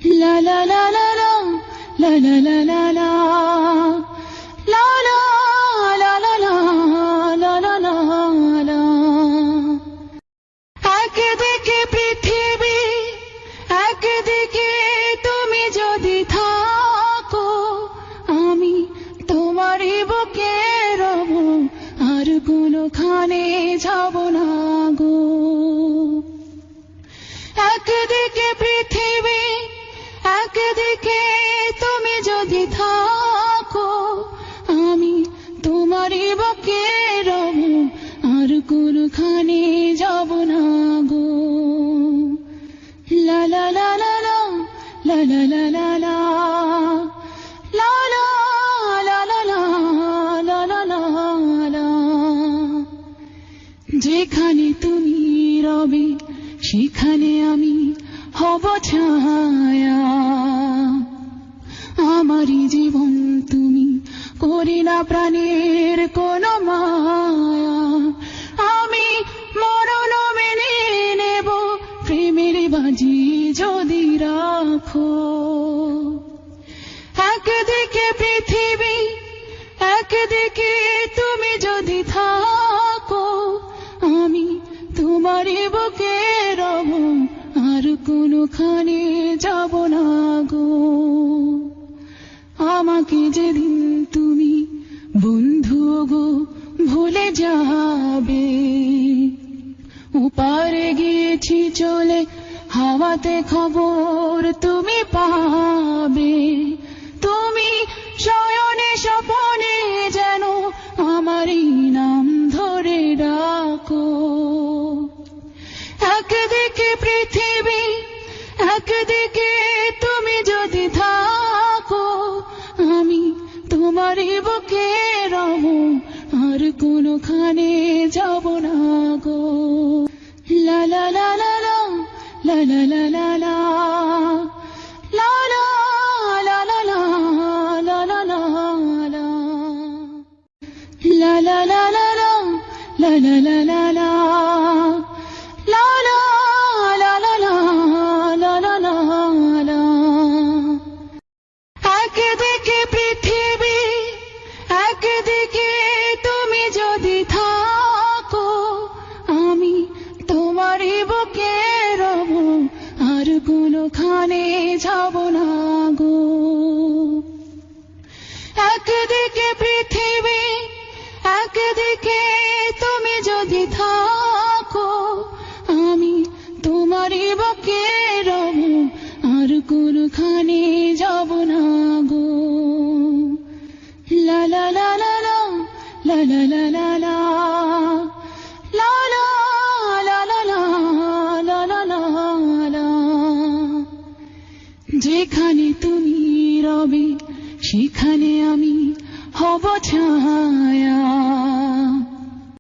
La la la la la, la la la la la, la la la la la, la la la la. একদিকে পৃথিবী, একদিকে তুমি যদি থাকো, আমি তোমারই বুকে রব, আর কোনোখানে যাব না গো। একদিকে পৃথিবী, একদিকে তুমি যদি থাকো, আমি তোমারই বুকে রব, আর কোনোখানে যাব না গো। La la la la la, la la la la la, la la la la la, la la la la. যেখানে তুমি রবে সেখানে আমি হব ছায়া, আমারই জীবন তুমি করি না প্রাণের কোনো মায়া। আমি মরণ মেনে নেব প্রেমের বাজি যদি রাখো। একদিকে পৃথিবী, একদিকে তুমি যদি থাকো, আমি তোমারই বুকে রব, আর কোনোখানে যাব না গো। আমাকে যেদিন তুমি বন্ধু গো ভুলে যাবে, উপারে গিয়েছি চলে হাওয়াতে খবর তুমি পাবে। তুমি শয়নে স্বপনে যেন আমারই নাম ধরে ডাকো। একদিকে পৃথিবী, একদিকে তুমি যদি থাকো, আমি তোমারই বুকে রব, আর কোনোখানে যাব না গো। La la la la la, la la la la la, la la la la la, la la la la, la la la la la, la la la la la, la la la la la, la la la la. একদিকে পৃথিবী, একদিকে তুমি যদি থাকো, আমি তোমারই বুকে রব, আর কোনোখানে যাব না গো। একদিকে পৃথিবী, একদিকে তুমি যদি থাকো, আমি তোমারই বুকে রব, আর কোনোখানে যাব না গো। La la la la la, la la la la la, la la la la la, la la la la. যেখানে তুমি রবে সেখানে আমি হব ছায়া,